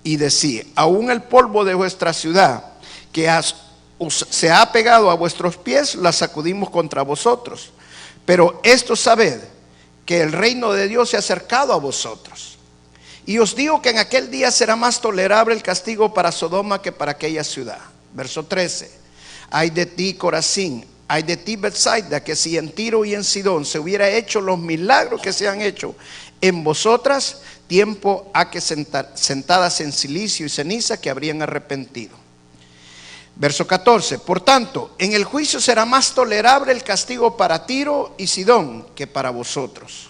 y decid: aún el polvo de vuestra ciudad que se ha pegado a vuestros pies, la sacudimos contra vosotros. Pero esto sabed, que el reino de Dios se ha acercado a vosotros. Y os digo que en aquel día será más tolerable el castigo para Sodoma que para aquella ciudad. Verso 13: ay de ti, Corazín, ay de ti, Betsaida, que si en Tiro y en Sidón se hubiera hecho los milagros que se han hecho en vosotras, tiempo ha que sentadas en silicio y ceniza que habrían arrepentido. Verso 14: por tanto, en el juicio será más tolerable el castigo para Tiro y Sidón que para vosotros.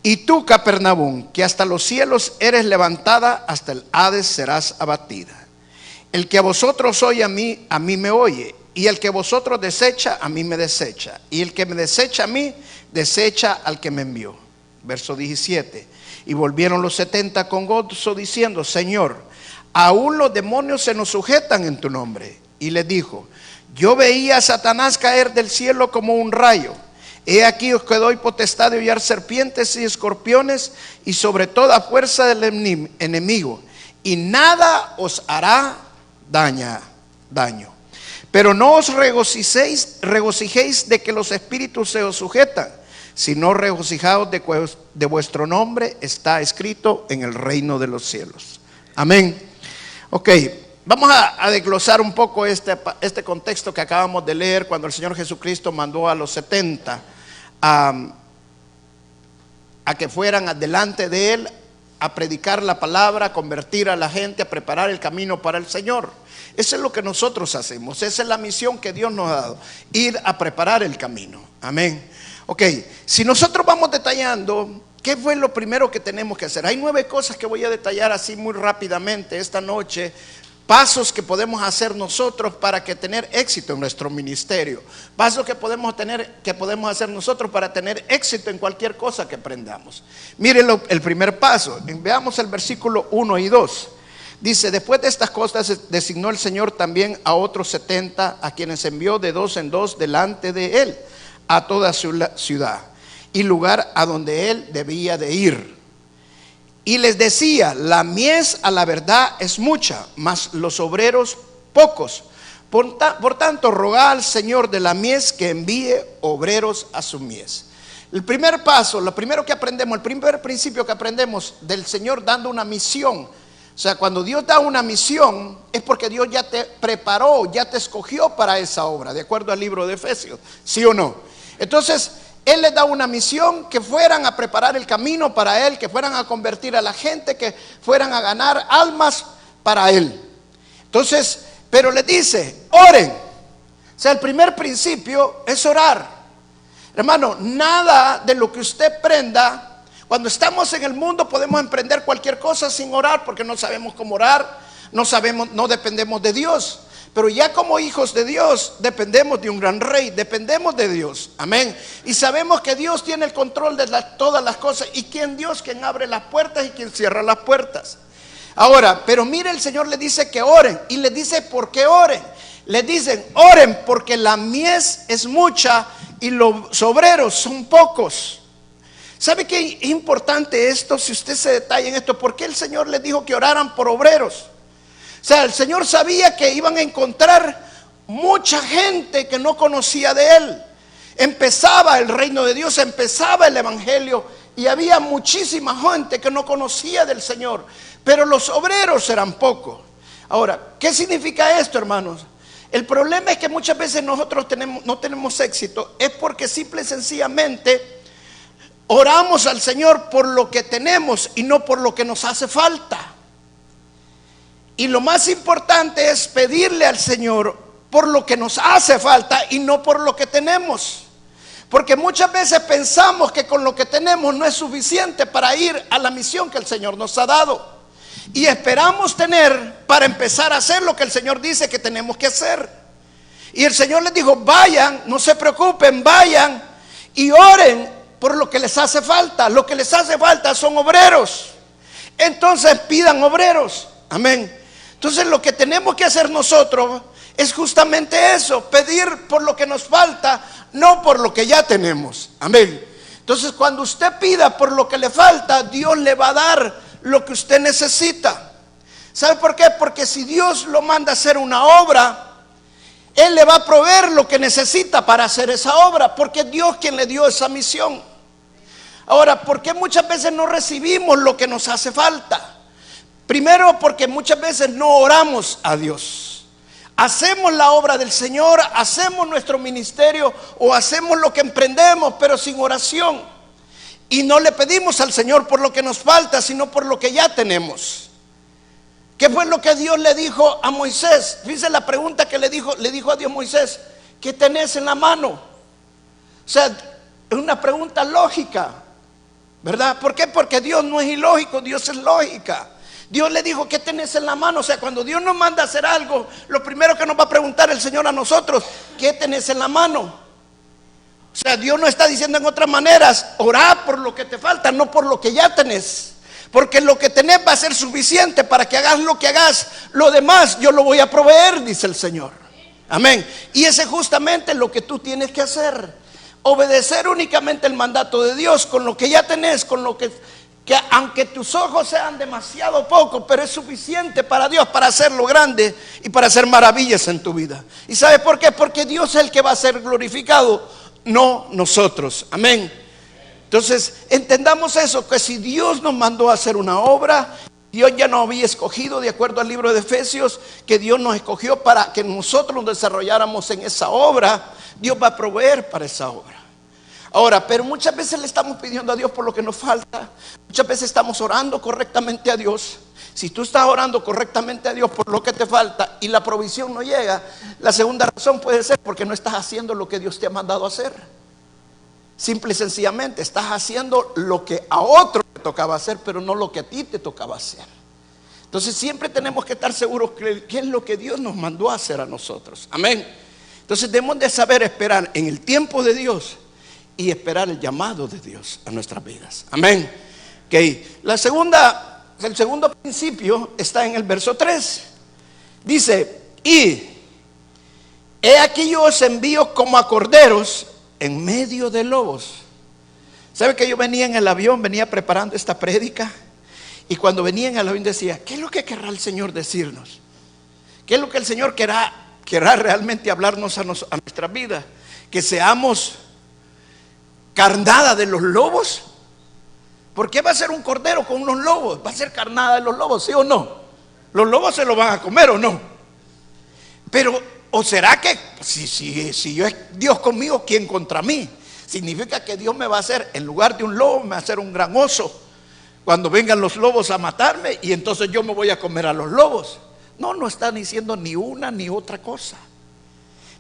Y tú, Capernaum, que hasta los cielos eres levantada, hasta el Hades serás abatida. El que a vosotros oye a mí me oye, y el que vosotros desecha, a mí me desecha, y el que me desecha a mí, desecha al que me envió. Verso 17: y volvieron los 70 con gozo, diciendo: Señor, aún los demonios se nos sujetan en tu nombre. Y les dijo: yo veía a Satanás caer del cielo como un rayo. He aquí os que doy potestad de hollar serpientes y escorpiones, y sobre toda fuerza del enemigo, y nada os hará daño. Pero no os regocijéis de que los espíritus se os sujetan, sino regocijaos de vuestro nombre está escrito en el reino de los cielos. Amén. Ok, vamos a desglosar un poco este contexto que acabamos de leer, cuando el Señor Jesucristo mandó a los 70 a que fueran adelante de Él a predicar la palabra, a convertir a la gente, a preparar el camino para el Señor. Eso es lo que nosotros hacemos, esa es la misión que Dios nos ha dado, ir a preparar el camino. Amén. Ok, si nosotros vamos detallando, ¿qué fue lo primero que tenemos que hacer? Hay 9 cosas que voy a detallar así muy rápidamente esta noche. Pasos que podemos hacer nosotros para que tener éxito en nuestro ministerio. Pasos que podemos hacer nosotros para tener éxito en cualquier cosa que aprendamos. Miren el primer paso. Veamos el versículo 1 y 2. Dice: después de estas cosas designó el Señor también a otros 70, a quienes envió de 2 en 2 delante de Él a toda ciudad y lugar a donde Él debía de ir. Y les decía: la mies a la verdad es mucha, mas los obreros pocos. Por tanto, rogad al Señor de la mies que envíe obreros a su mies. El primer paso, lo primero que aprendemos, el primer principio que aprendemos del Señor dando una misión. O sea, cuando Dios da una misión es porque Dios ya te preparó, ya te escogió para esa obra, de acuerdo al libro de Efesios, ¿sí o no? Entonces, Él les da una misión, que fueran a preparar el camino para Él, que fueran a convertir a la gente, que fueran a ganar almas para Él. Entonces, pero les dice: oren. O sea, el primer principio es orar. Hermano, nada de lo que usted prenda, cuando estamos en el mundo podemos emprender cualquier cosa sin orar, porque no sabemos cómo orar, no dependemos de Dios. Pero ya como hijos de Dios dependemos de un gran rey, dependemos de Dios. Amén. Y sabemos que Dios tiene el control de todas las cosas, y quien abre las puertas y quien cierra las puertas. Ahora, pero mire, el Señor le dice que oren, y les dice por qué oren. Les dicen: oren porque la mies es mucha y los obreros son pocos. ¿Sabe qué es importante esto? Si usted se detalla en esto, ¿por qué el Señor les dijo que oraran por obreros? O sea, el Señor sabía que iban a encontrar mucha gente que no conocía de Él. Empezaba el reino de Dios, empezaba el evangelio, y había muchísima gente que no conocía del Señor, pero los obreros eran pocos. Ahora, ¿qué significa esto, hermanos? El problema es que muchas veces nosotros no tenemos éxito, es porque simple y sencillamente oramos al Señor por lo que tenemos y no por lo que nos hace falta. Y lo más importante es pedirle al Señor por lo que nos hace falta y no por lo que tenemos. Porque muchas veces pensamos que con lo que tenemos no es suficiente para ir a la misión que el Señor nos ha dado. Y esperamos tener para empezar a hacer lo que el Señor dice que tenemos que hacer. Y el Señor les dijo: vayan, no se preocupen, vayan y oren por lo que les hace falta. Lo que les hace falta son obreros. Entonces pidan obreros. Amén. Entonces lo que tenemos que hacer nosotros es justamente eso: pedir por lo que nos falta, no por lo que ya tenemos. Amén. Entonces cuando usted pida por lo que le falta, Dios le va a dar lo que usted necesita. ¿Sabe por qué? Porque si Dios lo manda a hacer una obra, Él le va a proveer lo que necesita para hacer esa obra, porque es Dios quien le dio esa misión. Ahora, ¿por qué muchas veces no recibimos lo que nos hace falta? Primero, porque muchas veces no oramos a Dios. Hacemos la obra del Señor, hacemos nuestro ministerio o hacemos lo que emprendemos, pero sin oración. Y no le pedimos al Señor por lo que nos falta, sino por lo que ya tenemos. ¿Qué fue lo que Dios le dijo a Moisés? Fíjese la pregunta que le dijo a Dios Moisés: ¿qué tenés en la mano? O sea, es una pregunta lógica, ¿verdad? ¿Por qué? Porque Dios no es ilógico, Dios es lógica. Dios le dijo: ¿qué tenés en la mano? O sea, cuando Dios nos manda a hacer algo, lo primero que nos va a preguntar el Señor a nosotros: ¿qué tenés en la mano? O sea, Dios no está diciendo en otras maneras: orá por lo que te falta, no por lo que ya tenés. Porque lo que tenés va a ser suficiente para que hagas lo que hagas. Lo demás yo lo voy a proveer, dice el Señor. Amén. Y ese es justamente lo que tú tienes que hacer: obedecer únicamente el mandato de Dios con lo que ya tenés, con lo que aunque tus ojos sean demasiado poco, pero es suficiente para Dios para hacerlo grande y para hacer maravillas en tu vida. ¿Y sabes por qué? Porque Dios es el que va a ser glorificado, no nosotros. Amén. Entonces entendamos eso, que si Dios nos mandó a hacer una obra, Dios ya nos había escogido, de acuerdo al libro de Efesios, que Dios nos escogió para que nosotros nos desarrolláramos en esa obra. Dios va a proveer para esa obra. Ahora, pero muchas veces le estamos pidiendo a Dios por lo que nos falta. Muchas veces estamos orando correctamente a Dios. Si tú estás orando correctamente a Dios por lo que te falta y la provisión no llega, la segunda razón puede ser porque no estás haciendo lo que Dios te ha mandado a hacer. Simple y sencillamente estás haciendo lo que a otro le tocaba hacer, pero no lo que a ti te tocaba hacer. Entonces siempre tenemos que estar seguros que qué es lo que Dios nos mandó a hacer a nosotros. Amén. Entonces debemos de saber esperar en el tiempo de Dios y esperar el llamado de Dios a nuestras vidas. Amén. Okay. El segundo principio está en el verso 3. Dice: y he aquí yo os envío como a corderos en medio de lobos. ¿Sabe que yo venía en el avión, venía preparando esta prédica? Y cuando venía en el avión decía: ¿qué es lo que querrá el Señor decirnos? ¿Qué es lo que el Señor querrá realmente hablarnos a nuestra vida? Que seamos carnada de los lobos. ¿Por qué va a ser un cordero con unos lobos? ¿Va a ser carnada de los lobos, sí o no? ¿Los lobos se lo van a comer o no? Pero, ¿o será que si yo es Dios conmigo, quién contra mí? Significa que Dios me va a hacer, en lugar de un lobo, me va a hacer un gran oso cuando vengan los lobos a matarme, y entonces yo me voy a comer a los lobos. No, no está diciendo ni una ni otra cosa.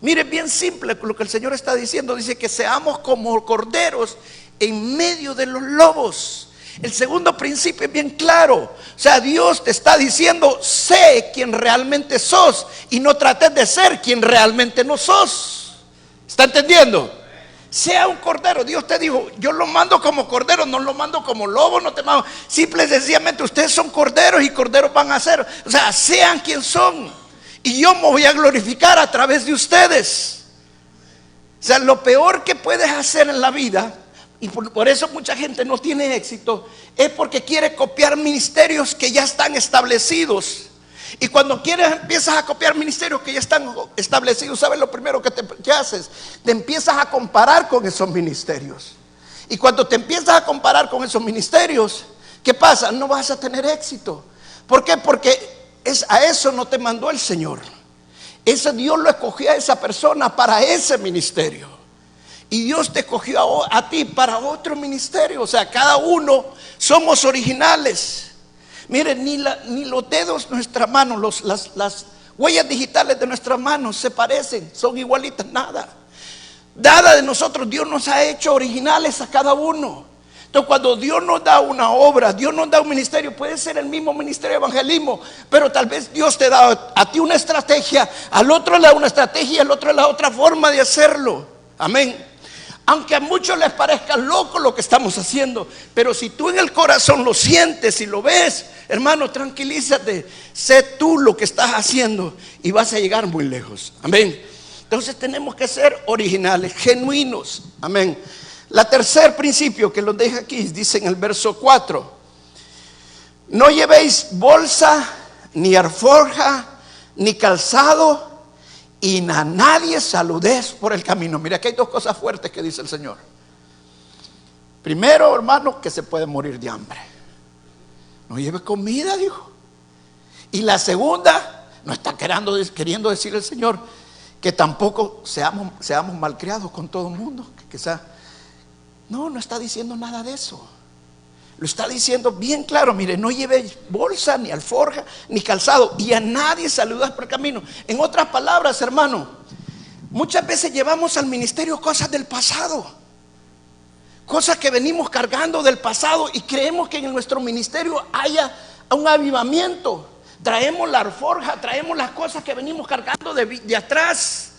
Mire, bien simple lo que el Señor está diciendo. Dice que seamos como corderos en medio de los lobos. El segundo principio es bien claro. O sea, Dios te está diciendo: sé quién realmente sos y no trates de ser quien realmente no sos. ¿Está entendiendo? Sea un cordero. Dios te dijo: yo lo mando como cordero, no lo mando como lobo, no te mando. Simple y sencillamente ustedes son corderos y corderos van a ser. O sea, sean quien son. Y yo me voy a glorificar a través de ustedes. O sea, lo peor que puedes hacer en la vida, y por eso mucha gente no tiene éxito, es porque quiere copiar ministerios que ya están establecidos. Y cuando empiezas a copiar ministerios que ya están establecidos, ¿sabes lo primero que haces? Te empiezas a comparar con esos ministerios. Y cuando te empiezas a comparar con esos ministerios, ¿qué pasa? No vas a tener éxito. ¿Por qué? Porque a eso no te mandó el Señor. Ese Dios lo escogió a esa persona para ese ministerio. Y Dios te escogió a ti para otro ministerio. O sea, cada uno somos originales. Miren, ni los dedos de nuestra mano, las huellas digitales de nuestras manos se parecen, son igualitas, nada. Nada de nosotros, Dios nos ha hecho originales a cada uno. Entonces, cuando Dios nos da una obra, Dios nos da un ministerio, puede ser el mismo ministerio de evangelismo, pero tal vez Dios te da a ti una estrategia, al otro le da una estrategia y al otro le da otra forma de hacerlo. Amén. Aunque a muchos les parezca loco lo que estamos haciendo, pero si tú en el corazón lo sientes y lo ves, hermano, tranquilízate, sé tú lo que estás haciendo y vas a llegar muy lejos. Amén. Entonces tenemos que ser originales, genuinos. Amén. La tercer principio que lo deja aquí, dice en el verso 4: no llevéis bolsa ni alforja, ni calzado, y a nadie saludez por el camino. Mira, aquí hay dos cosas fuertes que dice el Señor. Primero, hermano, que se puede morir de hambre. No lleve comida, dijo. Y la segunda, no está queriendo decir el Señor que tampoco seamos malcriados con todo el mundo. No está diciendo nada de eso. Lo está diciendo bien claro. Mire, no lleve bolsa, ni alforja, ni calzado, y a nadie saludas por el camino. En otras palabras, hermano, muchas veces llevamos al ministerio cosas del pasado, cosas que venimos cargando del pasado, y creemos que en nuestro ministerio haya un avivamiento. Traemos la alforja, traemos las cosas que venimos cargando de atrás.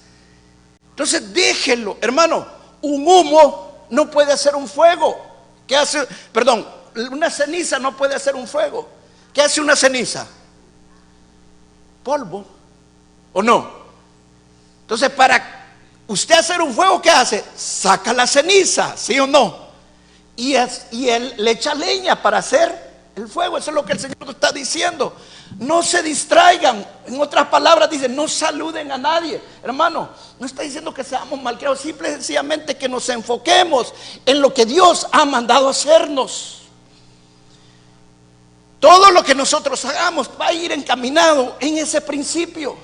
Entonces déjenlo, hermano. Un humo no puede hacer un fuego. ¿Qué hace? Perdón, una ceniza no puede hacer un fuego. ¿Qué hace una ceniza? Polvo, ¿o no? Entonces, para usted hacer un fuego, ¿qué hace? Saca la ceniza, ¿sí o no? Y él le echa leña para hacer el fuego. Eso es lo que el Señor nos está diciendo. No se distraigan. En otras palabras dice, no saluden a nadie. Hermano, no está diciendo que seamos malcriados, simple y sencillamente que nos enfoquemos en lo que Dios ha mandado hacernos. Todo lo que nosotros hagamos va a ir encaminado en ese principio.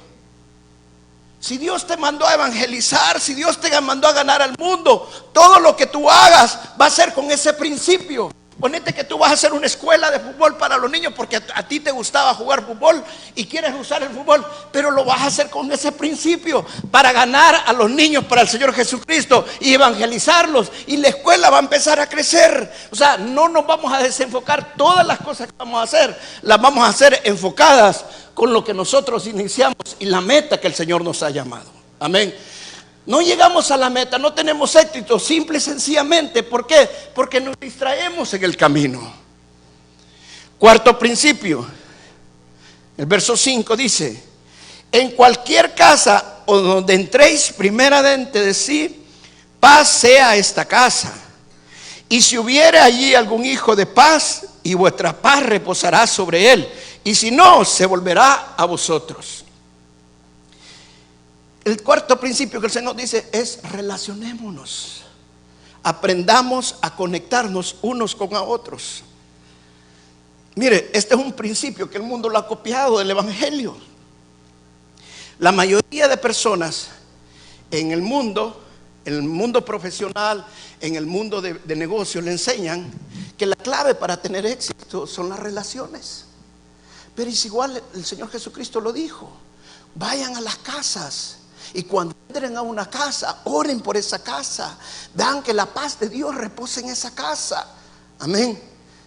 Si Dios te mandó a evangelizar, si Dios te mandó a ganar al mundo, todo lo que tú hagas va a ser con ese principio. Ponete que tú vas a hacer una escuela de fútbol para los niños porque a ti te gustaba jugar fútbol y quieres usar el fútbol, pero lo vas a hacer con ese principio, para ganar a los niños para el Señor Jesucristo y evangelizarlos, y la escuela va a empezar a crecer. O sea, no nos vamos a desenfocar. Todas las cosas que vamos a hacer, las vamos a hacer enfocadas con lo que nosotros iniciamos y la meta que el Señor nos ha llamado. Amén. No llegamos a la meta, no tenemos éxito, simple y sencillamente. ¿Por qué? Porque nos distraemos en el camino. Cuarto principio, el verso 5 dice: en cualquier casa o donde entréis, primeramente decid, paz sea esta casa. Y si hubiere allí algún hijo de paz, y vuestra paz reposará sobre él, y si no, se volverá a vosotros. El cuarto principio que el Señor dice es: relacionémonos, aprendamos a conectarnos unos con otros. Mire, este es un principio que el mundo lo ha copiado del Evangelio. La mayoría de personas en el mundo profesional, en el mundo de negocios, le enseñan que la clave para tener éxito son las relaciones. Pero es igual, el Señor Jesucristo lo dijo: vayan a las casas, y cuando entren a una casa, oren por esa casa, vean que la paz de Dios repose en esa casa. Amén.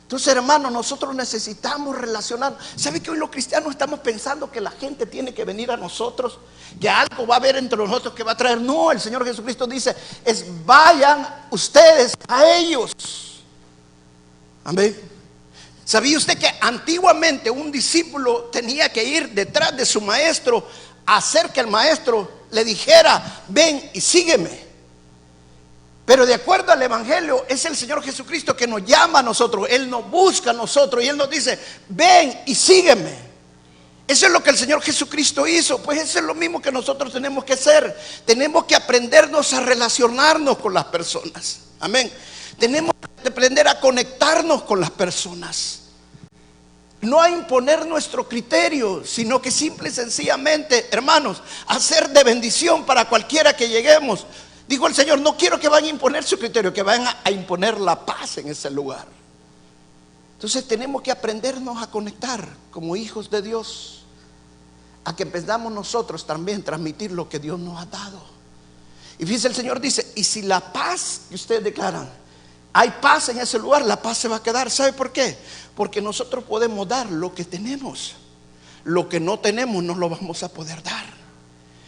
Entonces, hermanos, nosotros necesitamos relacionar. ¿Sabe que hoy los cristianos estamos pensando que la gente tiene que venir a nosotros, que algo va a haber entre nosotros que va a traer? No, el Señor Jesucristo dice vayan ustedes a ellos. Amén. ¿Sabía usted que antiguamente un discípulo tenía que ir detrás de su maestro a hacer que el maestro le dijera: ven y sígueme? Pero de acuerdo al Evangelio, es el Señor Jesucristo que nos llama a nosotros. Él nos busca a nosotros y Él nos dice: ven y sígueme. Eso es lo que el Señor Jesucristo hizo. Pues eso es lo mismo que nosotros tenemos que hacer. Tenemos que aprendernos a relacionarnos con las personas. Amén. Tenemos que aprender a conectarnos con las personas. No a imponer nuestro criterio, sino que simple y sencillamente, hermanos, hacer de bendición para cualquiera que lleguemos. Dijo el Señor: no quiero que vayan a imponer su criterio, que vayan a imponer la paz en ese lugar. Entonces tenemos que aprendernos a conectar como hijos de Dios, a que empezamos nosotros también a transmitir lo que Dios nos ha dado. Y fíjense, el Señor dice: y si la paz que ustedes declaran, hay paz en ese lugar, la paz se va a quedar. ¿Sabe por qué? Porque nosotros podemos dar lo que tenemos. Lo que no tenemos no lo vamos a poder dar.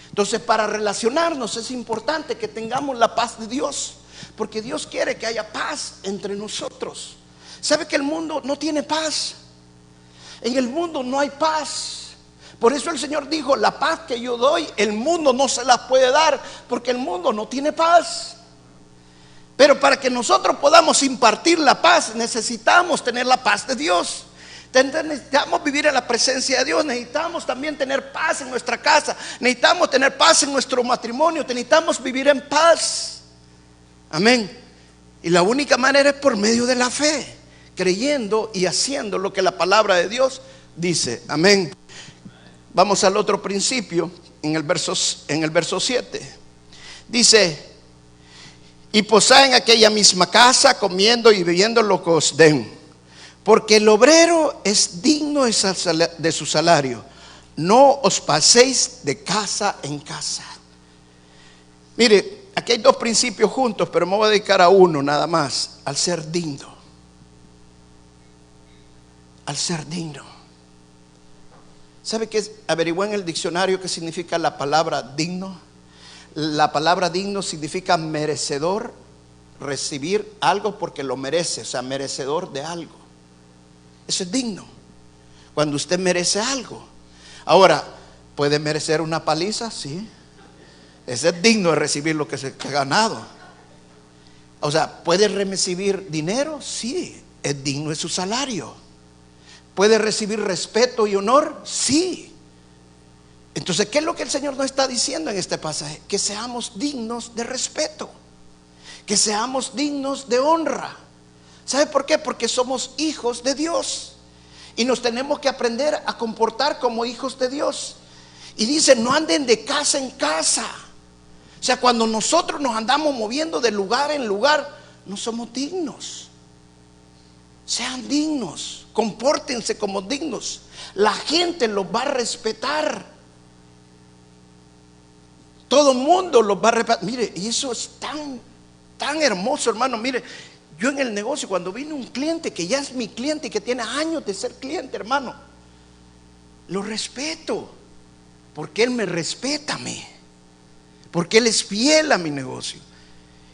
Entonces, para relacionarnos es importante que tengamos la paz de Dios, porque Dios quiere que haya paz entre nosotros. ¿Sabe que el mundo no tiene paz? En el mundo no hay paz. Por eso el Señor dijo: la paz que yo doy, el mundo no se la puede dar, porque el mundo no tiene paz. Pero para que nosotros podamos impartir la paz, necesitamos tener la paz de Dios. Necesitamos vivir en la presencia de Dios. Necesitamos también tener paz en nuestra casa. Necesitamos tener paz en nuestro matrimonio. Necesitamos vivir en paz. Amén. Y la única manera es por medio de la fe, creyendo y haciendo lo que la palabra de Dios dice. Amén. Vamos al otro principio, en el verso 7. Dice: y posad en aquella misma casa, comiendo y bebiendo lo que os den, porque el obrero es digno de su salario. No os paséis de casa en casa. Mire, aquí hay dos principios juntos, pero me voy a dedicar a uno nada más: al ser digno. Al ser digno. ¿Sabe qué? Averigüé en el diccionario qué significa la palabra digno. La palabra digno significa merecedor, recibir algo porque lo merece, o sea, merecedor de algo. Eso es digno, cuando usted merece algo. Ahora, ¿puede merecer una paliza? Sí. Ese es digno de recibir lo que se ha ganado. O sea, ¿puede recibir dinero? Sí, es digno de su salario. ¿Puede recibir respeto y honor? Sí. Entonces, ¿qué es lo que el Señor nos está diciendo en este pasaje? Que seamos dignos de respeto, que seamos dignos de honra. ¿Sabe por qué? Porque somos hijos de Dios y nos tenemos que aprender a comportar como hijos de Dios. Y dice: no anden de casa en casa. O sea, cuando nosotros nos andamos moviendo de lugar en lugar, no somos dignos. Sean dignos, compórtense como dignos. La gente los va a respetar. Todo el mundo los va a respetar. Mire, y eso es tan hermoso, hermano. Mire, yo en el negocio, cuando viene un cliente que ya es mi cliente y que tiene años de ser cliente, hermano, lo respeto, porque él me respeta a mí, porque él es fiel a mi negocio.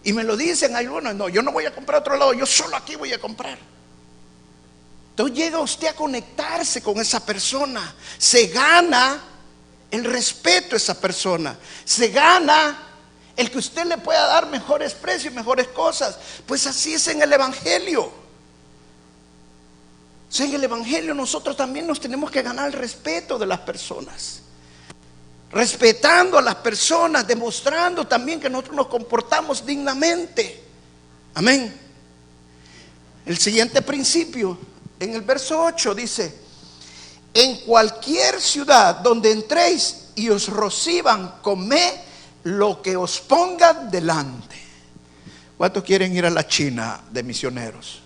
Y me lo dicen algunos: no, yo no voy a comprar a otro lado, yo solo aquí voy a comprar. Entonces llega usted a conectarse con esa persona, se gana el respeto a esa persona, se gana el que usted le pueda dar mejores precios, mejores cosas. Pues así es en el Evangelio. O sea, en el Evangelio nosotros también nos tenemos que ganar el respeto de las personas, respetando a las personas, demostrando también que nosotros nos comportamos dignamente. Amén. El siguiente principio, en el verso 8, dice: en cualquier ciudad donde entréis y os reciban, comed lo que os pongan delante. ¿Cuántos quieren ir a la China de misioneros?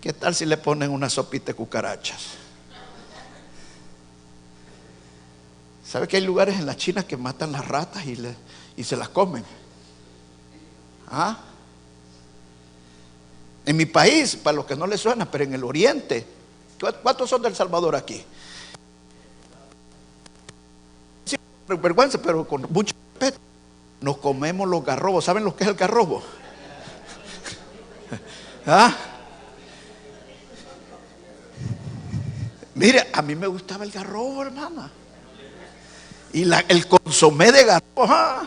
¿Qué tal si le ponen una sopita de cucarachas? ¿Sabe que hay lugares en la China que matan las ratas y se las comen? ¿Ah? En mi país, para los que no les suena, pero en el oriente, ¿cuántos son de El Salvador aquí? Sin vergüenza, pero con mucho respeto, nos comemos los garrobos. ¿Saben lo que es el garrobo? ¿Ah? Mire, a mí me gustaba el garrobo, hermana. Y el consomé de garrobo. ¿Ah?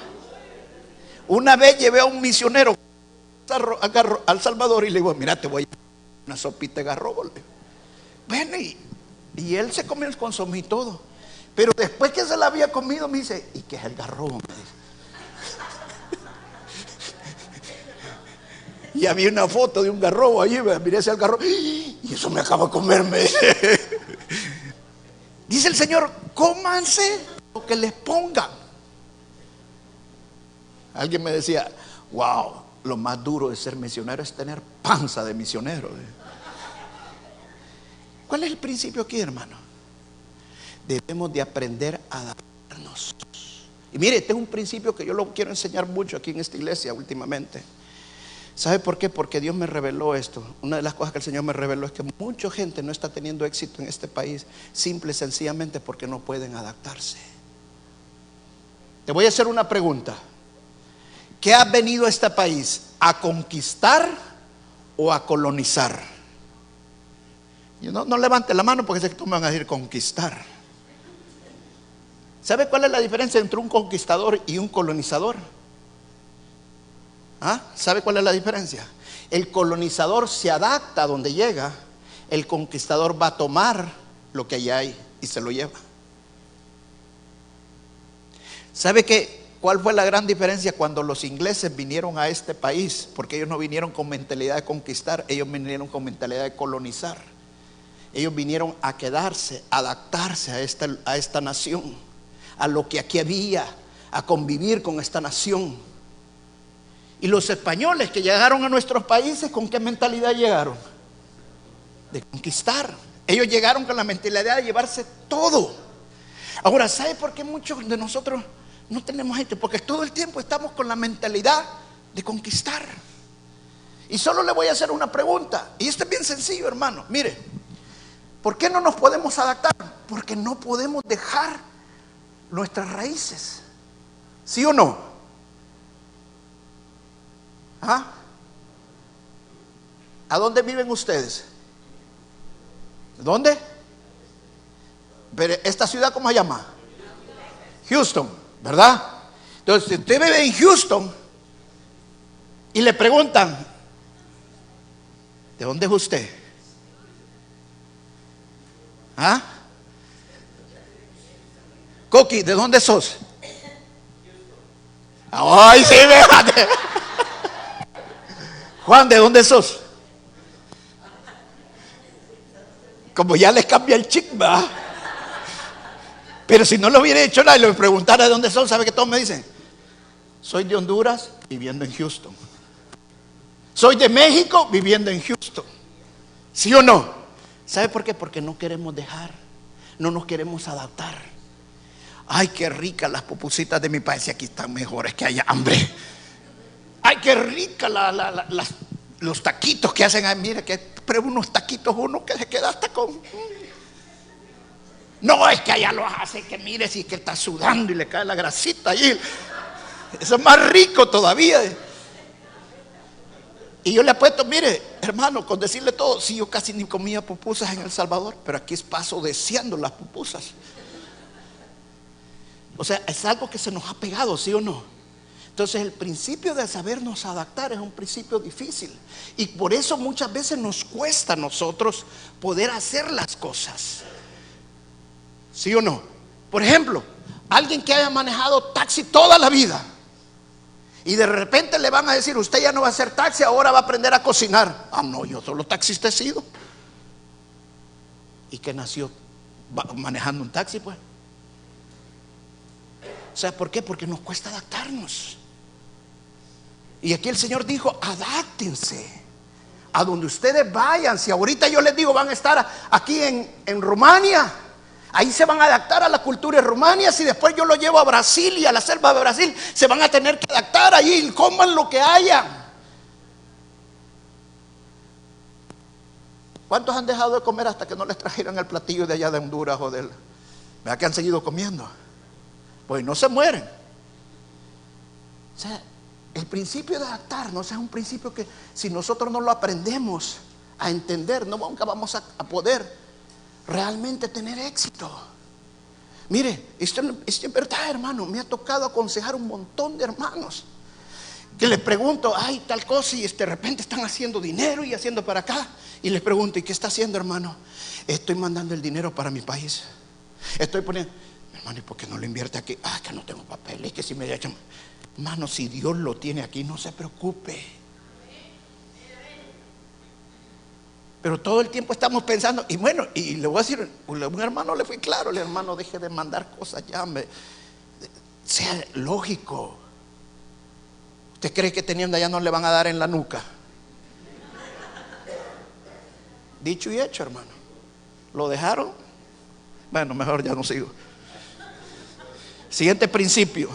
Una vez llevé a un misionero al Salvador y le digo: mira, te voy a dar una sopita de garrobo. Bueno, y él se comió el consomé y todo. Pero después que se la había comido, me dice: ¿y qué es el garrobo? Me dice. Y había una foto de un garrobo allí, miré ese garrobo, y eso me acabo de comerme. Dice el Señor: cómanse lo que les pongan. Alguien me decía: wow, lo más duro de ser misionero es tener panza de misionero. ¿Cuál es el principio aquí, hermano? Debemos de aprender a adaptarnos. Y mire, este es un principio que yo lo quiero enseñar mucho aquí en esta iglesia últimamente. ¿Sabe por qué? Porque Dios me reveló esto. Una de las cosas que el Señor me reveló es que mucha gente no está teniendo éxito en este país, simple y sencillamente porque no pueden adaptarse. Te voy a hacer una pregunta. ¿Qué has venido a este país? ¿A conquistar o a colonizar? No levante la mano porque sé que tú me van a decir conquistar. ¿Sabe cuál es la diferencia entre un conquistador y un colonizador? ¿Ah? ¿Sabe cuál es la diferencia? El colonizador se adapta a donde llega. el conquistador va a tomar lo que allá hay y se lo lleva. ¿Sabe cuál fue la gran diferencia cuando los ingleses vinieron a este país? Porque ellos no vinieron con mentalidad de conquistar, ellos vinieron con mentalidad de colonizar. Ellos vinieron a quedarse, a adaptarse a esta nación, a lo que aquí había, a convivir con esta nación. Y los españoles que llegaron a nuestros países, ¿con qué mentalidad llegaron? De conquistar. Ellos llegaron con la mentalidad de llevarse todo. Ahora, ¿sabe por qué muchos de nosotros no tenemos gente? Porque todo el tiempo estamos con la mentalidad de conquistar. Y solo le voy a hacer una pregunta, y esto es bien sencillo, hermano. Mire, ¿por qué no nos podemos adaptar? Porque no podemos dejar nuestras raíces. ¿Sí o no? ¿Ah? ¿A dónde viven ustedes? ¿Dónde? Pero esta ciudad, ¿cómo se llama? Houston, ¿verdad? Entonces, si usted vive en Houston y le preguntan, ¿de dónde es usted? ¿Ah? Coqui, ¿de dónde sos? Ay, sí, véate. Juan, ¿de dónde sos? Como ya les cambia el chip, ¿verdad? Pero si no lo hubiera hecho nada y les preguntara de dónde son, ¿sabe qué todos me dicen? Soy de Honduras viviendo en Houston. Soy de México viviendo en Houston. ¿Sí o no? ¿Sabe por qué? Porque no queremos dejar, no nos queremos adaptar. Ay, qué ricas las pupusitas de mi país, aquí están mejores que haya hambre. Ay, qué rica los taquitos que hacen. Ay, mire que prueba unos taquitos uno que se queda hasta con... No, es que allá los hace que mire si que está sudando y le cae la grasita allí. Eso es más rico todavía. Y yo le apuesto, mire, hermano, con decirle todo, si yo casi ni comía pupusas en El Salvador, pero aquí paso deseando las pupusas. O sea, es algo que se nos ha pegado, ¿sí o no? Entonces el principio de sabernos adaptar es un principio difícil. Y por eso muchas veces nos cuesta a nosotros poder hacer las cosas. ¿Sí o no? Por ejemplo, alguien que haya manejado taxi toda la vida y de repente le van a decir, usted ya no va a hacer taxi, ahora va a aprender a cocinar. Ah, no, yo solo taxista he sido. ¿Y qué nació manejando un taxi, pues? O sea, ¿por qué? Porque nos cuesta adaptarnos. Y aquí el Señor dijo, adáptense a donde ustedes vayan. Si ahorita yo les digo, van a estar aquí en Rumania, ahí se van a adaptar a la cultura de Rumania. Si después yo lo llevo a Brasil y a la selva de Brasil, se van a tener que adaptar allí, coman lo que haya. ¿Cuántos han dejado de comer hasta que no les trajeron el platillo de allá de Honduras o del... ¿Verdad que han seguido comiendo? Pues no se mueren. O sea, el principio de adaptarnos es un principio que si nosotros no lo aprendemos a entender, nunca vamos a poder realmente tener éxito. Mire, esto es verdad, hermano. Me ha tocado aconsejar un montón de hermanos que les pregunto, ay, tal cosa, y de repente están haciendo dinero y haciendo para acá. Y les pregunto, ¿y qué está haciendo, hermano? Estoy mandando el dinero para mi país. Estoy poniendo... Hermano, ¿y por qué no lo invierte aquí? Ah, que no tengo papeles, que si me echan... Hermano, si Dios lo tiene aquí, no se preocupe. Pero todo el tiempo estamos pensando, y bueno, y le voy a decir, a un hermano le fui claro, el hermano, deje de mandar cosas ya, sea lógico. ¿Usted cree que teniendo allá no le van a dar en la nuca? Dicho y hecho, hermano. ¿Lo dejaron? Bueno, mejor ya no sigo. Siguiente principio.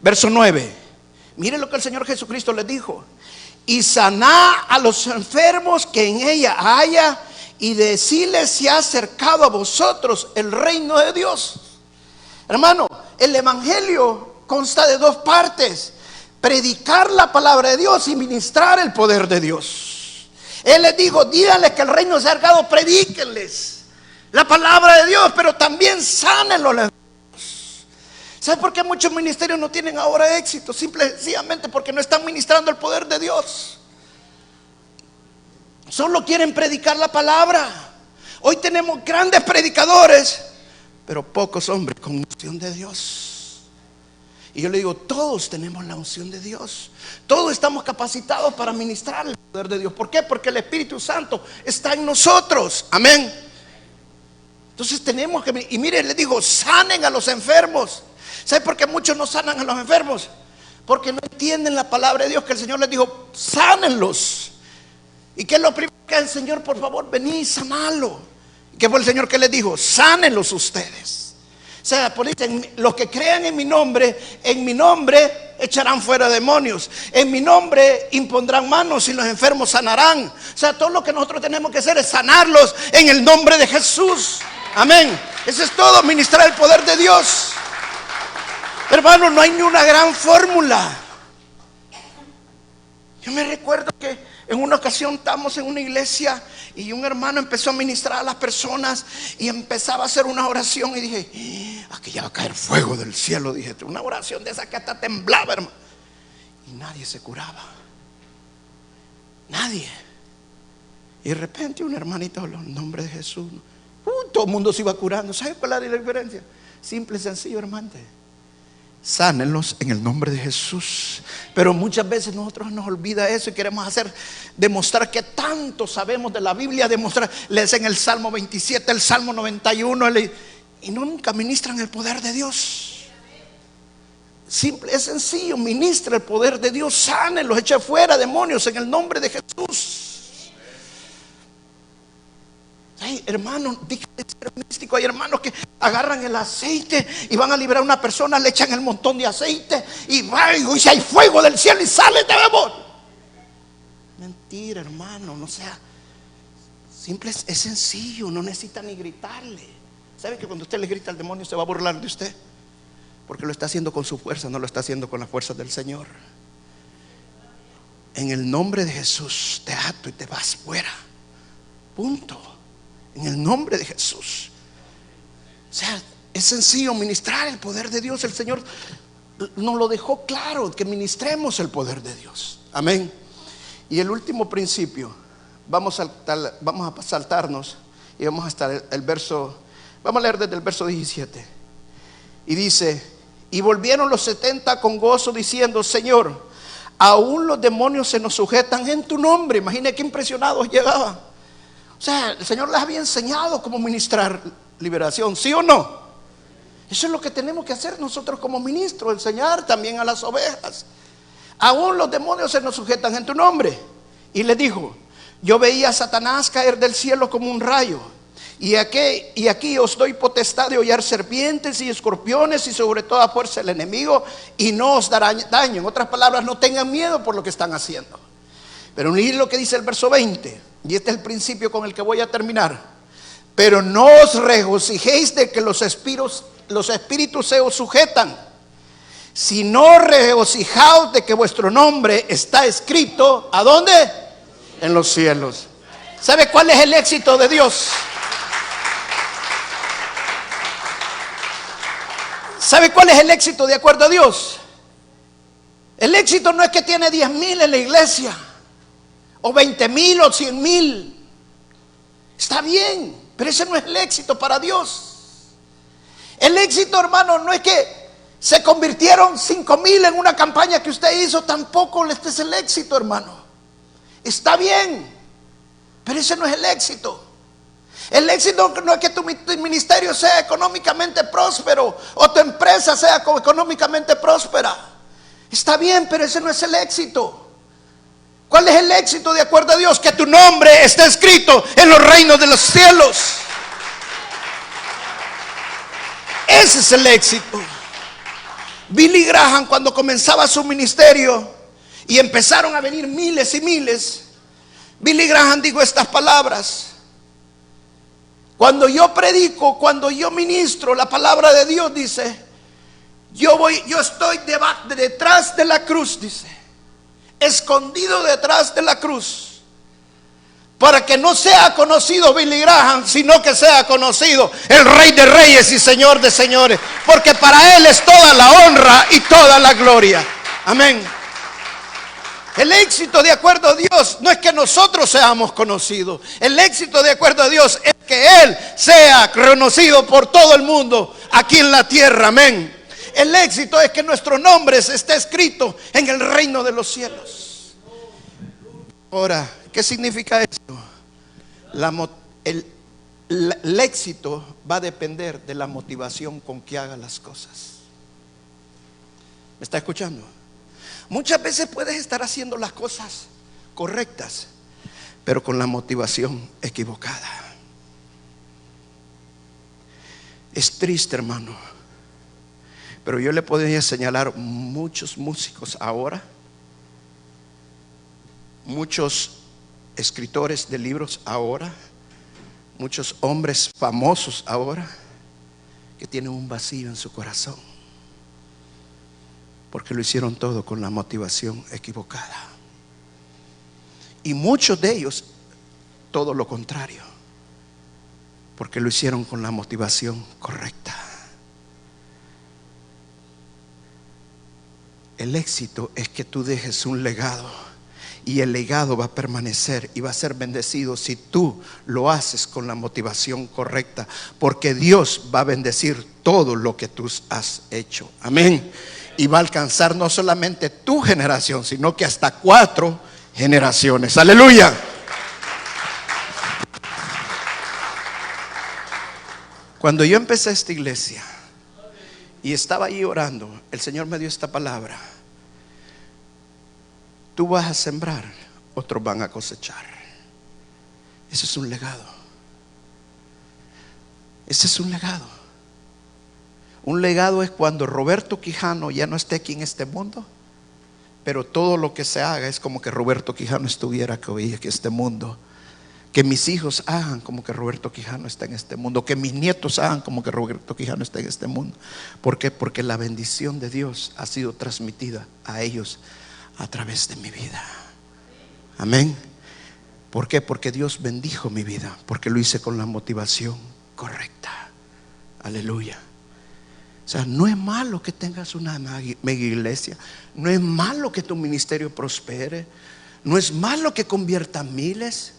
Verso 9. Miren lo que el Señor Jesucristo les dijo. Y saná a los enfermos que en ella haya, y decirles se ha acercado a vosotros el reino de Dios. Hermano, el evangelio consta de dos partes: predicar la palabra de Dios y ministrar el poder de Dios. Él les dijo, díganles que el reino se ha acercado, predíquenles la palabra de Dios, pero también sánenlo. ¿Sabe por qué muchos ministerios no tienen ahora éxito? Simple y sencillamente porque no están ministrando el poder de Dios. Solo quieren predicar la palabra. Hoy tenemos grandes predicadores, pero pocos hombres con unción de Dios. Y yo le digo, todos tenemos la unción de Dios. Todos estamos capacitados para ministrar el poder de Dios. ¿Por qué? Porque el Espíritu Santo está en nosotros. Amén. Entonces tenemos que, y mire, les digo, sanen a los enfermos. ¿Sabe por qué muchos no sanan a los enfermos? Porque no entienden la palabra de Dios, que el Señor les dijo, sánenlos. ¿Y qué es lo primero que el Señor? Por favor, vení y sanalo. ¿Y qué fue el Señor que les dijo? Sánenlos ustedes. O sea, por eso, los que crean en mi nombre echarán fuera demonios. En mi nombre impondrán manos y los enfermos sanarán. O sea, todo lo que nosotros tenemos que hacer es sanarlos en el nombre de Jesús. Amén. Eso es todo, ministrar el poder de Dios. Hermano, no hay ni una gran fórmula. Yo me recuerdo que en una ocasión estábamos en una iglesia y un hermano empezó a ministrar a las personas y empezaba a hacer una oración y dije, aquí ya va a caer fuego del cielo. Dije, una oración de esa que hasta temblaba, hermano. Y nadie se curaba. Nadie. Y de repente un hermanito habló en nombre de Jesús. Todo el mundo se iba curando. ¿Sabe cuál es la diferencia? Simple y sencillo, hermano. Sánenlos en el nombre de Jesús. Pero muchas veces nosotros nos olvida eso y queremos demostrar que tanto sabemos de la Biblia, les en el Salmo 27, el Salmo 91, y nunca ministran el poder de Dios. Simple, es sencillo, ministra el poder de Dios, sánenlos, echa fuera demonios en el nombre de Jesús. Hay hermanos, místico, hay hermanos que agarran el aceite y van a liberar a una persona, le echan el montón de aceite y si hay fuego del cielo y sale de demonio. Mentira, hermano, no sea. Simple, es sencillo, no necesita ni gritarle. ¿Sabe que cuando usted le grita al demonio se va a burlar de usted? Porque lo está haciendo con su fuerza, no lo está haciendo con las fuerzas del Señor. En el nombre de Jesús te ato y te vas fuera. Punto. En el nombre de Jesús. O sea, es sencillo ministrar el poder de Dios. El Señor nos lo dejó claro, que ministremos el poder de Dios. Amén. Y el último principio, vamos a saltarnos y vamos a estar el verso, vamos a leer desde el verso 17. Y dice, y volvieron los 70 con gozo diciendo, Señor, aún los demonios se nos sujetan en tu nombre. Imagine qué impresionados llegaban. O sea, el Señor les había enseñado cómo ministrar liberación, ¿sí o no? Eso es lo que tenemos que hacer nosotros como ministros, enseñar también a las ovejas. Aún los demonios se nos sujetan en tu nombre. Y le dijo, yo veía a Satanás caer del cielo como un rayo. Y aquí os doy potestad de hollar serpientes y escorpiones y sobre toda fuerza del enemigo, y no os dará daño. En otras palabras, no tengan miedo por lo que están haciendo. Pero miren lo que dice el verso 20. Y este es el principio con el que voy a terminar. Pero no os regocijéis de que los espíritus se os sujetan, sino regocijaos de que vuestro nombre está escrito, ¿a dónde? En los cielos. ¿Sabe cuál es el éxito de Dios? ¿Sabe cuál es el éxito de acuerdo a Dios? El éxito no es que tiene 10,000 en la iglesia, o 20,000 o 100,000. Está bien, pero ese no es el éxito para Dios. El éxito, hermano, no es que se convirtieron 5,000 en una campaña que usted hizo. Tampoco este es el éxito, hermano. Está bien, pero ese no es el éxito. El éxito no es que tu ministerio sea económicamente próspero o tu empresa sea económicamente próspera. Está bien, pero ese no es el éxito. ¿Cuál es el éxito de acuerdo a Dios? Que tu nombre esté escrito en los reinos de los cielos. Ese es el éxito. Billy Graham, cuando comenzaba su ministerio y empezaron a venir miles y miles, Billy Graham dijo estas palabras: cuando yo predico, cuando yo ministro la palabra de Dios, dice, yo estoy detrás de la cruz, dice, escondido detrás de la cruz, para que no sea conocido Billy Graham, sino que sea conocido el Rey de Reyes y Señor de Señores, porque para Él es toda la honra y toda la gloria. Amén. El éxito de acuerdo a Dios no es que nosotros seamos conocidos. El éxito de acuerdo a Dios es que Él sea conocido por todo el mundo aquí en la tierra. Amén. El éxito es que nuestro nombre esté escrito en el reino de los cielos. Ahora, ¿qué significa esto? El éxito va a depender de la motivación con que haga las cosas. ¿Me está escuchando? Muchas veces puedes estar haciendo las cosas correctas, pero con la motivación equivocada. Es triste, hermano, pero yo le podría señalar muchos músicos ahora, muchos escritores de libros ahora, muchos hombres famosos ahora, que tienen un vacío en su corazón, porque lo hicieron todo con la motivación equivocada. Y muchos de ellos todo lo contrario, porque lo hicieron con la motivación correcta. El éxito es que tú dejes un legado, y el legado va a permanecer y va a ser bendecido si tú lo haces con la motivación correcta, porque Dios va a bendecir todo lo que tú has hecho. Amén. Y va a alcanzar no solamente tu generación, sino que hasta 4 generaciones. Aleluya. Cuando yo empecé esta iglesia y estaba ahí orando, el Señor me dio esta palabra: tú vas a sembrar, otros van a cosechar. Ese es un legado. Ese es un legado. Un legado es cuando Roberto Quijano ya no esté aquí en este mundo, pero todo lo que se haga es como que Roberto Quijano estuviera aquí en este mundo. Que mis hijos hagan como que Roberto Quijano está en este mundo, que mis nietos hagan como que Roberto Quijano está en este mundo. ¿Por qué? Porque la bendición de Dios ha sido transmitida a ellos a través de mi vida. Amén. ¿Por qué? Porque Dios bendijo mi vida, porque lo hice con la motivación correcta. Aleluya. O sea, no es malo que tengas una mega iglesia, no es malo que tu ministerio prospere, no es malo que convierta miles,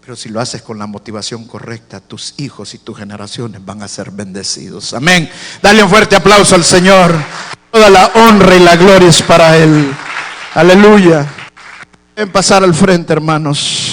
pero si lo haces con la motivación correcta, tus hijos y tus generaciones van a ser bendecidos. Amén. Dale un fuerte aplauso al Señor. Toda la honra y la gloria es para Él. Aleluya. Pueden pasar al frente, hermanos.